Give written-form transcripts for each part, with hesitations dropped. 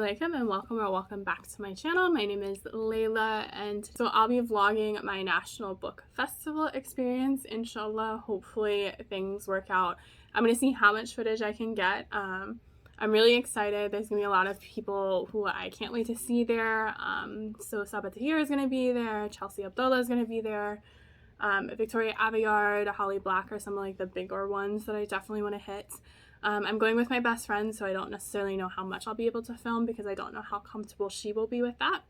alaikum and welcome back to my channel. My name is Layla and so I'll be vlogging my National Book Festival experience. Inshallah, hopefully things work out. I'm going to see how much footage I can get. I'm really excited. There's going to be a lot of people who I can't wait to see there. So Sabah Tahir is going to be there, Chelsea Abdullah is going to be there, Victoria Aveyard, Holly Black are some of like the bigger ones that I definitely want to hit. I'm going with my best friend, so I don't necessarily know how much I'll be able to film because I don't know how comfortable she will be with that.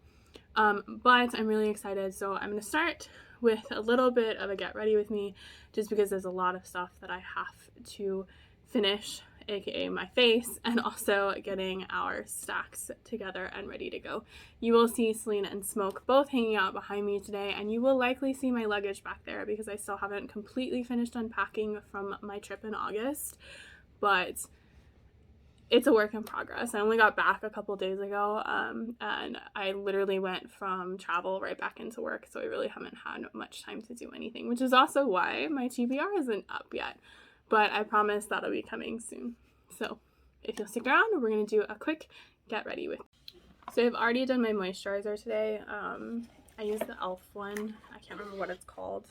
But I'm really excited, so I'm going to start with a little bit of a get ready with me just because there's a lot of stuff that I have to finish, aka my face, and also getting our stacks together and ready to go. You will see Selena and Smoke both hanging out behind me today, and you will likely see my luggage back there because I still haven't completely finished unpacking from my trip in August. But it's a work in progress. I only got back a couple days ago, and I literally went from travel right back into work, so I really haven't had much time to do anything, which is also why my TBR isn't up yet, but I promise that'll be coming soon. So if you'll stick around, we're going to do a quick get ready with. So I've already done my moisturizer today. I used the e.l.f. one. I can't remember what it's called.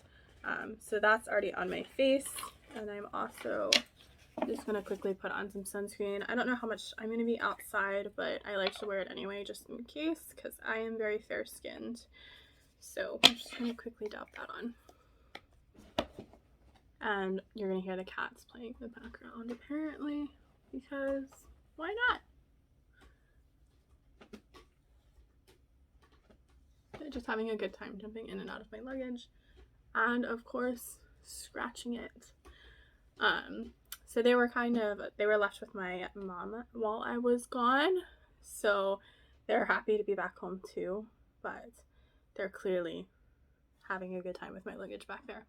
So that's already on my face, and I'm also just gonna quickly put on some sunscreen. I don't know how much I'm gonna be outside, but I like to wear it anyway just in case because I am very fair skinned. So I'm just gonna quickly dab that on. And you're gonna hear the cats playing in the background apparently because why not? They're just having a good time jumping in and out of my luggage and of course scratching it. So they were left with my mom while I was gone, so they're happy to be back home too, but they're clearly having a good time with my luggage back there.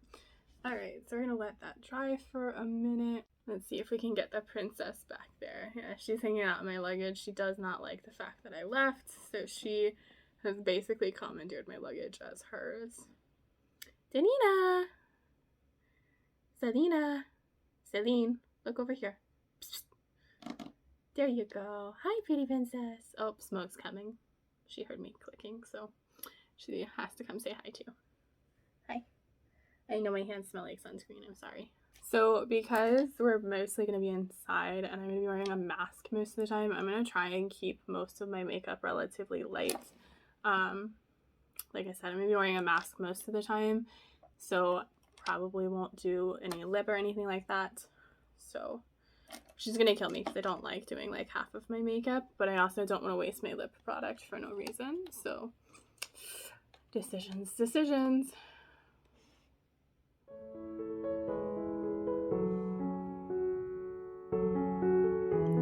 Alright, so we're gonna let that dry for a minute. Let's see if we can get the princess back there. Yeah, she's hanging out in my luggage. She does not like the fact that I left, so she has basically commandeered my luggage as hers. Danina! Selena! Celine, look over here. There you go. Hi, pretty princess. Oh, Smoke's coming. She heard me clicking, so she has to come say hi too. Hi. I know my hands smell like sunscreen. I'm sorry. So because we're mostly going to be inside and I'm going to be wearing a mask most of the time, I'm going to try and keep most of my makeup relatively light. Like I said, I'm going to be wearing a mask most of the time, so probably won't do any lip or anything like that. So she's gonna kill me because I don't like doing like half of my makeup, but I also don't want to waste my lip product for no reason. So decisions. Let's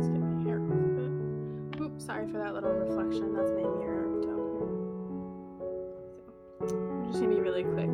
get my hair off a bit. Oops, sorry for that little reflection. That's my mirror down here. So I'm just gonna be really quick.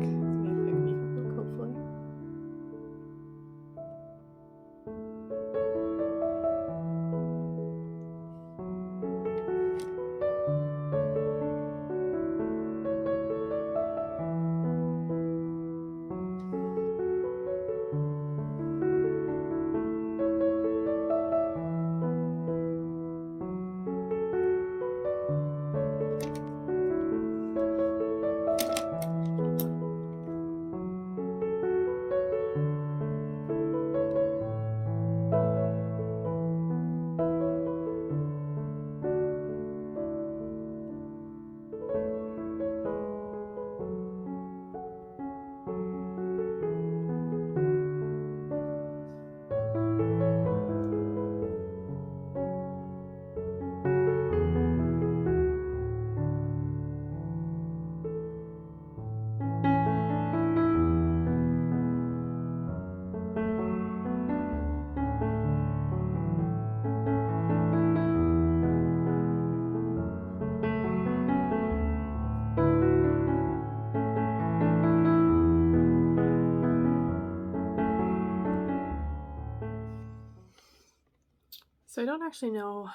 So I don't actually know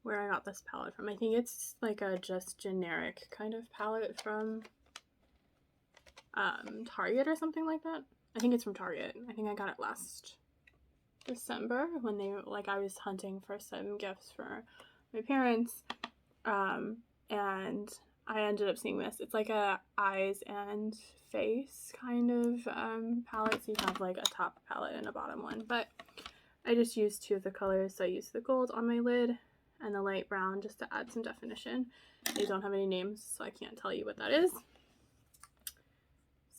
where I got this palette from. I think it's like a just generic kind of palette from Target or something like that. I think it's from Target. I think I got it last December when I was hunting for some gifts for my parents, and I ended up seeing this. It's like a eyes and face kind of palette, so you have like a top palette and a bottom one, but I just used 2 of the colors. So I used the gold on my lid and the light brown just to add some definition. They don't have any names, so I can't tell you what that is.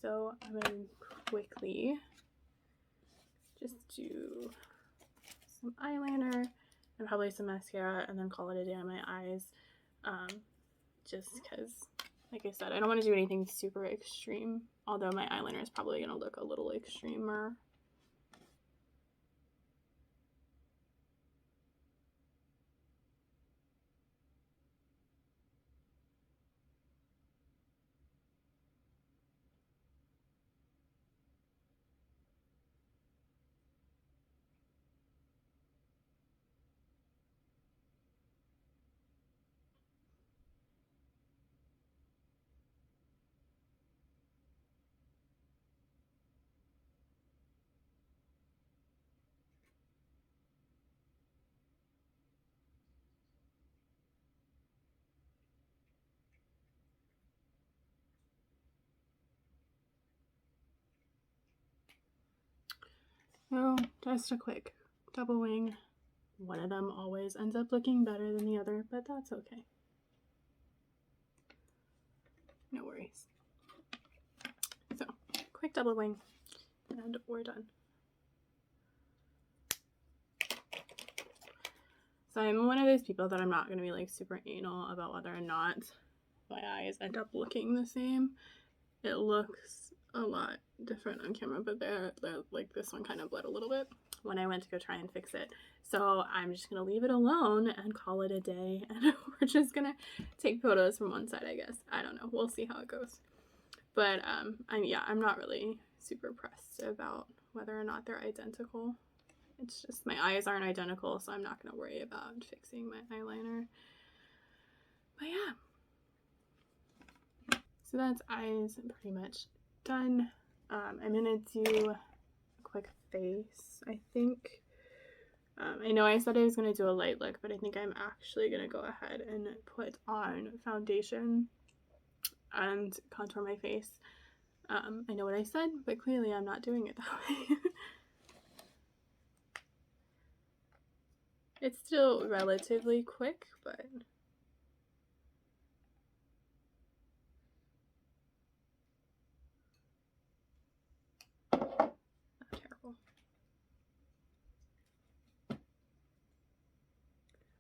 So I'm going to quickly just do some eyeliner and probably some mascara and then call it a day on my eyes. Just because, like I said, I don't want to do anything super extreme, although my eyeliner is probably going to look a little extremer. So just a quick double wing. One of them always ends up looking better than the other, but that's okay. No worries. So quick double wing and we're done. So I'm one of those people that I'm not going to be like super anal about whether or not my eyes end up looking the same. It looks a lot different on camera, but they're like this one kind of bled a little bit when I went to go try and fix it. So I'm just going to leave it alone and call it a day, and we're just going to take photos from one side, I guess. I don't know. We'll see how it goes. But I'm not really super pressed about whether or not they're identical. It's just my eyes aren't identical, so I'm not going to worry about fixing my eyeliner. But yeah. So that's eyes pretty much done. I'm going to do a quick face, I think. I know I said I was going to do a light look, but I think I'm actually going to go ahead and put on foundation and contour my face. I know what I said, but clearly I'm not doing it that way. It's still relatively quick, but not terrible.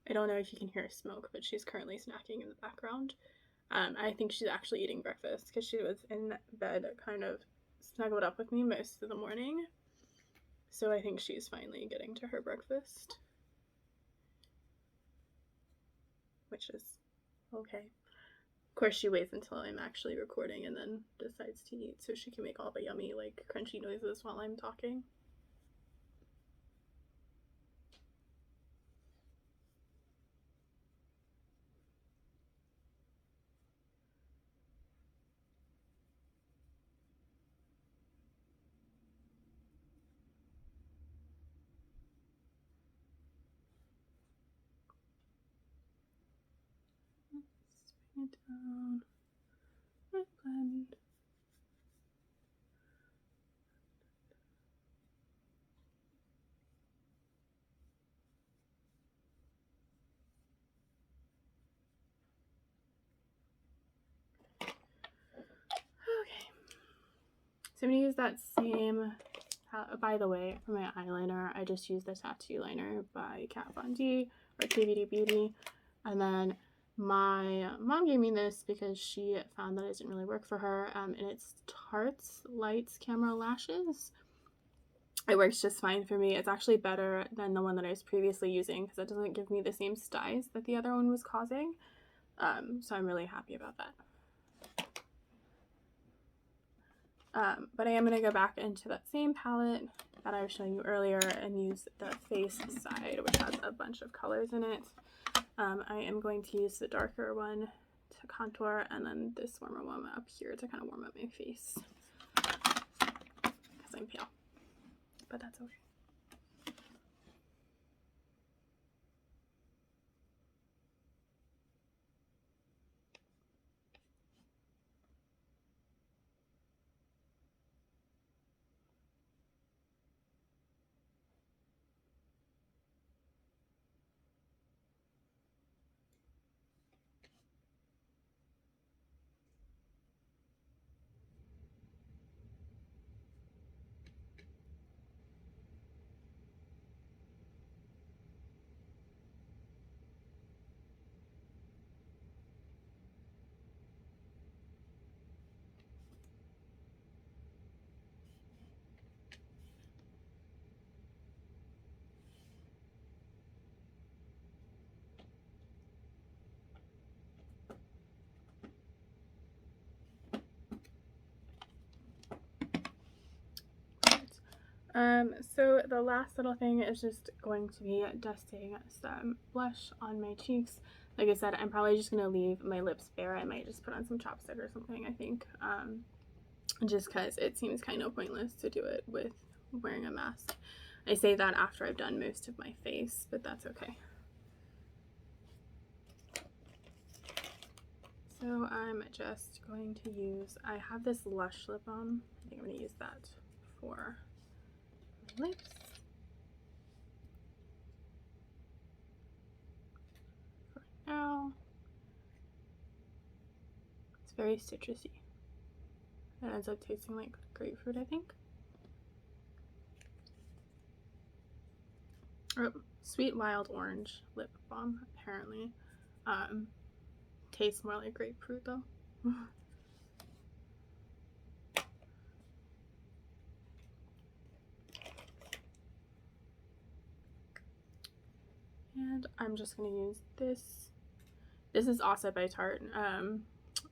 I don't know if you can hear smoke, but she's currently snacking in the background. I think she's actually eating breakfast because she was in bed kind of snuggled up with me most of the morning. So I think she's finally getting to her breakfast, which is okay. Of course, she waits until I'm actually recording and then decides to eat so she can make all the yummy, like, crunchy noises while I'm talking. Bring it down and blend. Okay, so I'm going to use that same, by the way, for my eyeliner, I just used the Tattoo Liner by Kat Von D or KVD Beauty, and then my mom gave me this because she found that it didn't really work for her, and it's Tarte's Lights Camera Lashes. It works just fine for me. It's actually better than the one that I was previously using because it doesn't give me the same styes that the other one was causing. So I'm really happy about that. But I am going to go back into that same palette that I was showing you earlier and use the face side, which has a bunch of colors in it. I am going to use the darker one to contour and then this warmer one up here to kind of warm up my face because I'm pale, but that's okay. So the last little thing is just going to be dusting some blush on my cheeks. Like I said, I'm probably just gonna leave my lips bare. I might just put on some chapstick or something, I think, just because it seems kind of pointless to do it with wearing a mask. I say that after I've done most of my face, but that's okay. So I'm just going to use, I have this Lush lip balm. I think I'm gonna use that for my lips. For now, it's very citrusy. It ends up tasting like grapefruit, I think. Or sweet wild orange lip balm, apparently. Tastes more like grapefruit though. And I'm just gonna use this. This is also by Tarte, and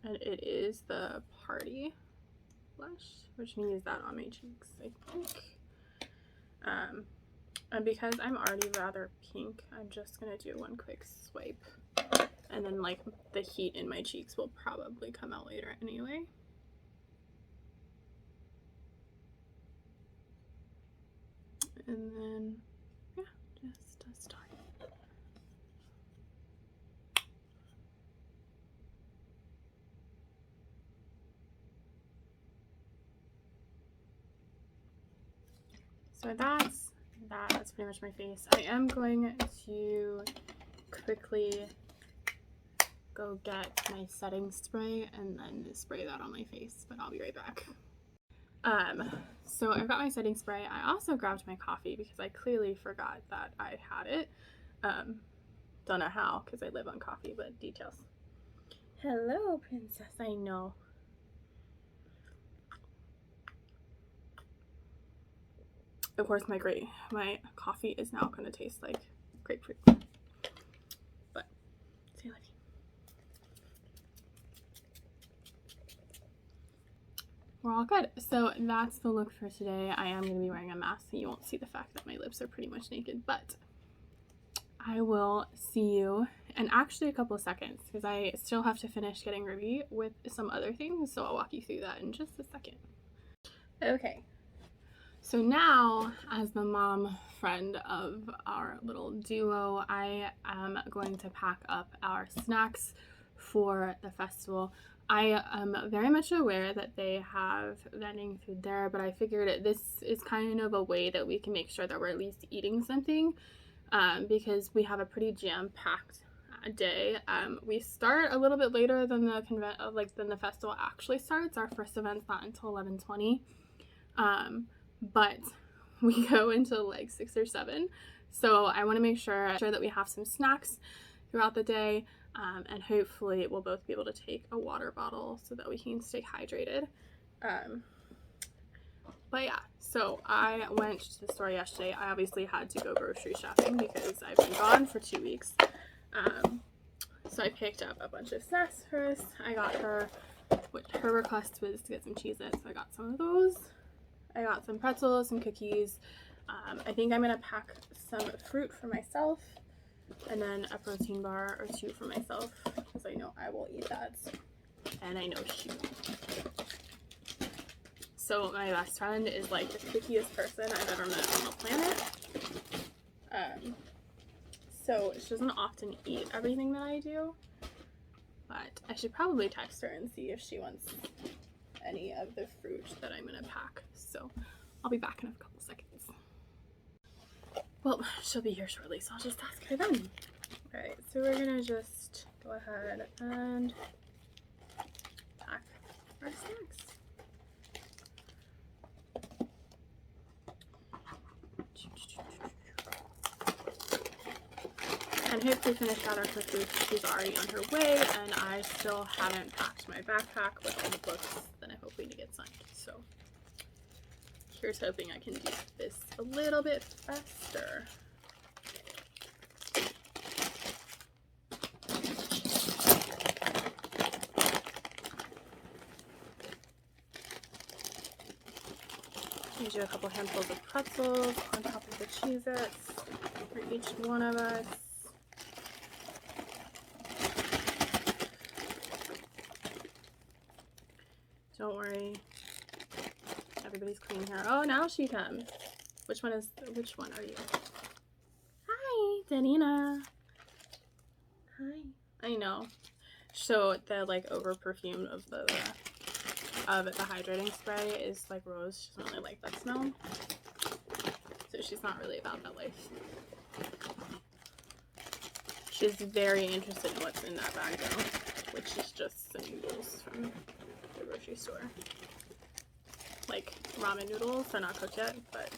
it is the Party blush. We're just gonna use that on my cheeks, I think. And because I'm already rather pink, I'm just gonna do one quick swipe, and then like the heat in my cheeks will probably come out later anyway. And then yeah, just dust on. So that's pretty much my face. I am going to quickly go get my setting spray and then spray that on my face, but I'll be right back. So I've got my setting spray. I also grabbed my coffee because I clearly forgot that I had it. Don't know how because I live on coffee, but details. Hello, princess. I know. Of course, my coffee is now going to taste like grapefruit. But, say love you. We're all good. So that's the look for today. I am going to be wearing a mask, so you won't see the fact that my lips are pretty much naked, but I will see you in actually a couple of seconds because I still have to finish getting ready with some other things, so I'll walk you through that in just a second. Okay. So now, as the mom friend of our little duo, I am going to pack up our snacks for the festival. I am very much aware that they have vending food there, but I figured this is kind of a way that we can make sure that we're at least eating something, because we have a pretty jam-packed day. We start a little bit later than than the festival actually starts. Our first event's not until 11:20. But we go until like 6 or 7, so I want to make sure that we have some snacks throughout the day, and hopefully we'll both be able to take a water bottle so that we can stay hydrated. But yeah, so I went to the store yesterday. I obviously had to go grocery shopping because I've been gone for 2 weeks. So I picked up a bunch of snacks for us. I got her, what her request was to get some Cheez-Its, so I got some of those. I got some pretzels and cookies. I think I'm gonna pack some fruit for myself and then a protein bar or 2 for myself because I know I will eat that and I know she will. So my best friend is like the pickiest person I've ever met on the planet. So she doesn't often eat everything that I do, but I should probably text her and see if she wants any of the fruit that I'm gonna pack. So I'll be back in a couple seconds. Well, she'll be here shortly, so I'll just ask her then. Alright, so we're gonna just go ahead and pack our snacks. And hopefully finish out our cookies. She's already on her way, and I still haven't packed my backpack with all the books that I'm hoping to get signed. So here's hoping I can do this a little bit faster. gonna do a couple handfuls of pretzels on top of the Cheez-Its for each one of us. Don't worry, everybody's clean here. Oh, now she comes. Which one are you? Hi, Danina. Hi. I know. So the like over perfume of the hydrating spray is like rose. She doesn't really like that smell. So she's not really about that life. She's very interested in what's in that bag though, which is just some noodles from the grocery store. Like ramen noodles. They're not cooked yet, but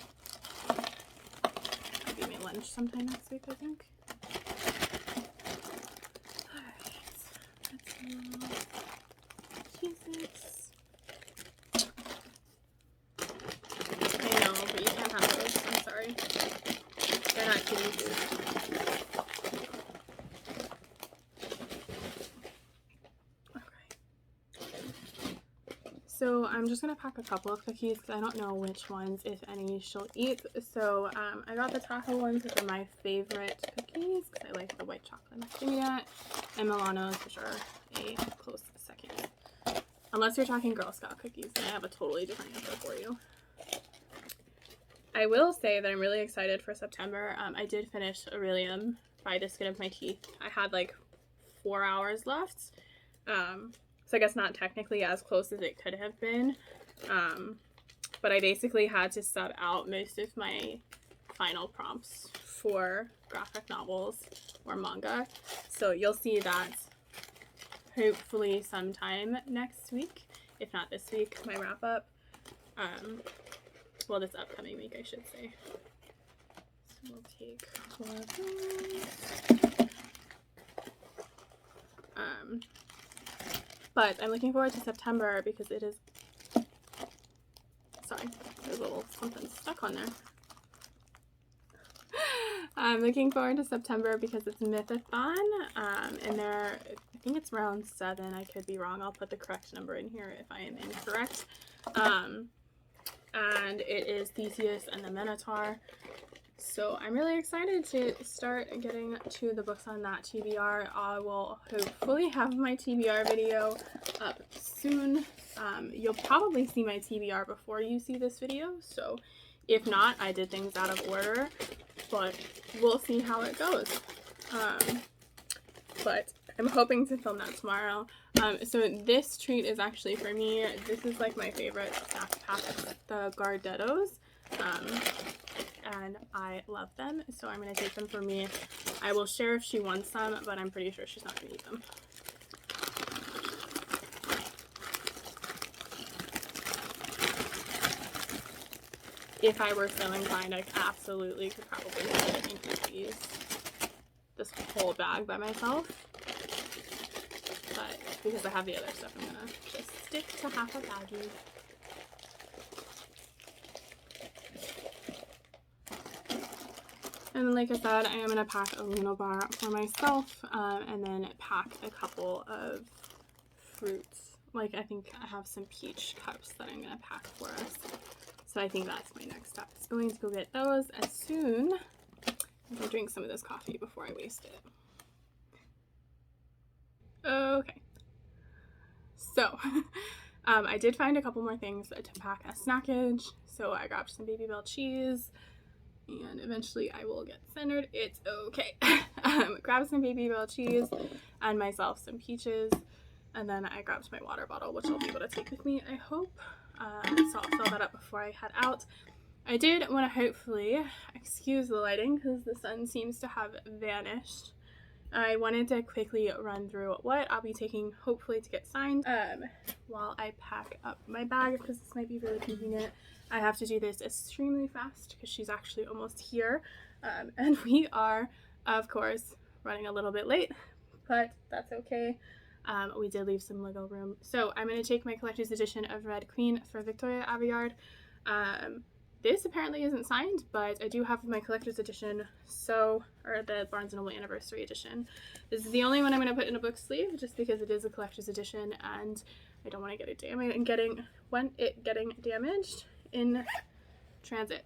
I'll be my lunch sometime next week, I think. Alright, let's Cheez-Its. I know, but you can't have those. I'm sorry. They're not kitty food. So I'm just going to pack a couple of cookies because I don't know which ones, if any, she'll eat. So I got the taco ones, which are my favorite cookies because I like the white chocolate macadamia, and Milano's, which are a close second. Unless you're talking Girl Scout cookies, then I have a totally different answer for you. I will say that I'm really excited for September. I did finish Aurelium by the skin of my teeth. I had like 4 hours left. So I guess not technically as close as it could have been, but I basically had to sub out most of my final prompts for graphic novels or manga. So you'll see that hopefully sometime next week, if not this week, my wrap up. Well, this upcoming week, I should say. So we'll take 4 of those. But I'm looking forward to September because it is, sorry, there's a little something stuck on there. I'm looking forward to September because it's Mythathon, and I think it's round 7, I could be wrong, I'll put the correct number in here if I am incorrect. And it is Theseus and the Minotaur. So I'm really excited to start getting to the books on that TBR. I will hopefully have my TBR video up soon. You'll probably see my TBR before you see this video. So if not, I did things out of order, but we'll see how it goes. But I'm hoping to film that tomorrow. So this treat is actually for me. This is like my favorite snack pack, the Gardettos. And I love them, so I'm going to take them for me. I will share if she wants some, but I'm pretty sure she's not going to eat them. If I were so inclined, I absolutely could probably eat this whole bag by myself. But because I have the other stuff, I'm going to just stick to half a baggie. And like I said, I am going to pack a Luna bar for myself, and then pack a couple of fruits. Like I think I have some peach cups that I'm going to pack for us. So I think that's my next step. I'm going to go get those as soon as I drink some of this coffee before I waste it. Okay. So I did find a couple more things to pack as snackage. So I grabbed some Baby Bell cheese. And eventually I will get centered. It's okay. Grab some Baby Bell cheese and myself some peaches. And then I grabbed my water bottle, which I'll be able to take with me, I hope. So I'll fill that up before I head out. I did want to hopefully excuse the lighting because the sun seems to have vanished. I wanted to quickly run through what I'll be taking, hopefully to get signed, while I pack up my bag because this might be really convenient. I have to do this extremely fast because she's actually almost here, and we are, of course, running a little bit late, but that's okay. We did leave some wiggle room. So I'm going to take my collector's edition of Red Queen for Victoria Aveyard. This apparently isn't signed, but I do have my collector's edition, or the Barnes & Noble Anniversary Edition. This is the only one I'm going to put in a book sleeve, just because it is a collector's edition, and I don't want to get it damaged, getting damaged in transit.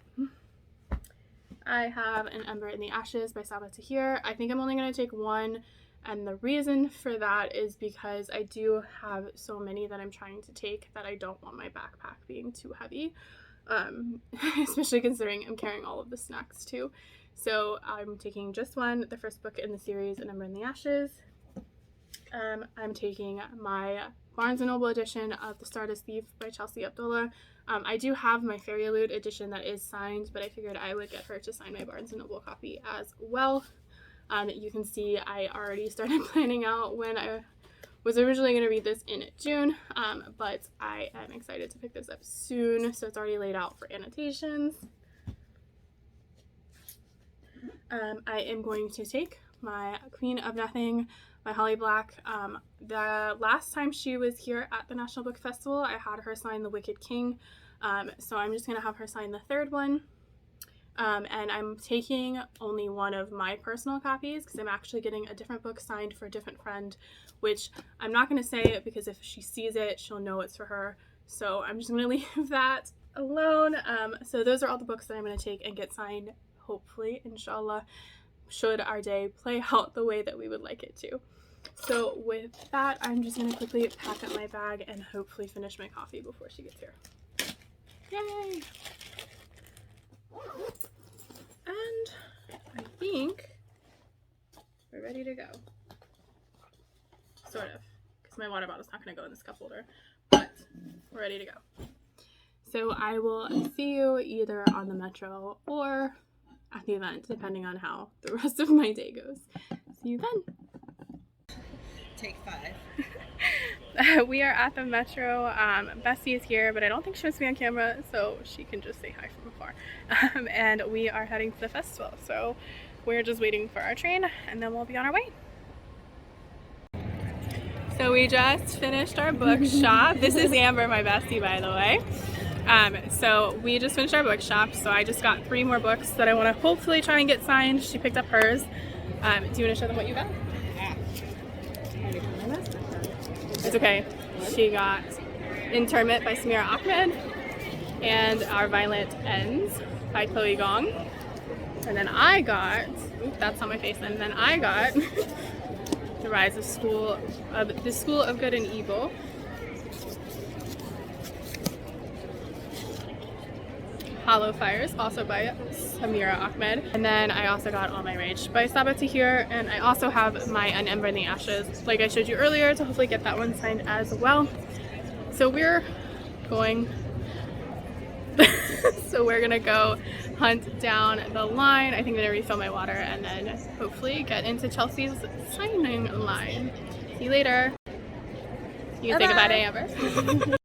I have an Ember in the Ashes by Saba Tahir. I think I'm only going to take one, and the reason for that is because I do have so many that I'm trying to take that I don't want my backpack being too heavy, especially considering I'm carrying all of the snacks too. So I'm taking just one, the first book in the series, An Ember in the Ashes. I'm taking my Barnes & Noble edition of The Stardust Thief by Chelsea Abdullah. I do have my Fairy Loot edition that is signed, but I figured I would get her to sign my Barnes & Noble copy as well. You can see I already started planning out when I was originally going to read this in June, but I am excited to pick this up soon, so it's already laid out for annotations. I am going to take my Queen of Nothing by Holly Black. The last time she was here at the National Book Festival, I had her sign The Wicked King, so I'm just going to have her sign the third one. And I'm taking only one of my personal copies because I'm actually getting a different book signed for a different friend, which I'm not going to say it because if she sees it, she'll know it's for her. So I'm just going to leave that alone. So those are all the books that I'm going to take and get signed, hopefully, inshallah, should our day play out the way that we would like it to. So with that, I'm just going to quickly pack up my bag and hopefully finish my coffee before she gets here. Yay! And I think we're ready to go. Sort of, because my water bottle's not going to go in this cup holder, but we're ready to go. So I will see you either on the metro or at the event, depending on how the rest of my day goes. See you then. Take 5. We are at the metro. Bessie is here, but I don't think she wants to be on camera, so she can just say hi from afar. And we are heading to the festival, so we're just waiting for our train, and then we'll be on our way. So we just finished our book shop. This is Amber, my bestie, by the way. So we just finished our book shop, so I just got 3 more books that I want to hopefully try and get signed. She picked up hers. Do you want to show them what you got? It's okay. She got Interment by Samira Ahmed and Our Violent Ends by Chloe Gong. And then I got, oops, that's on my face, and then I got The Rise of the School of Good and Evil. Hollow Fires, also by Samira Ahmed. And then I also got All My Rage by Saba Tahir, and I also have my An Ember in the Ashes, like I showed you earlier, to hopefully get that one signed as well. So we're going so we're gonna go hunt down the line. I think I'm gonna refill my water and then hopefully get into Chelsea's signing line. See you later. You can say goodbye to Amber.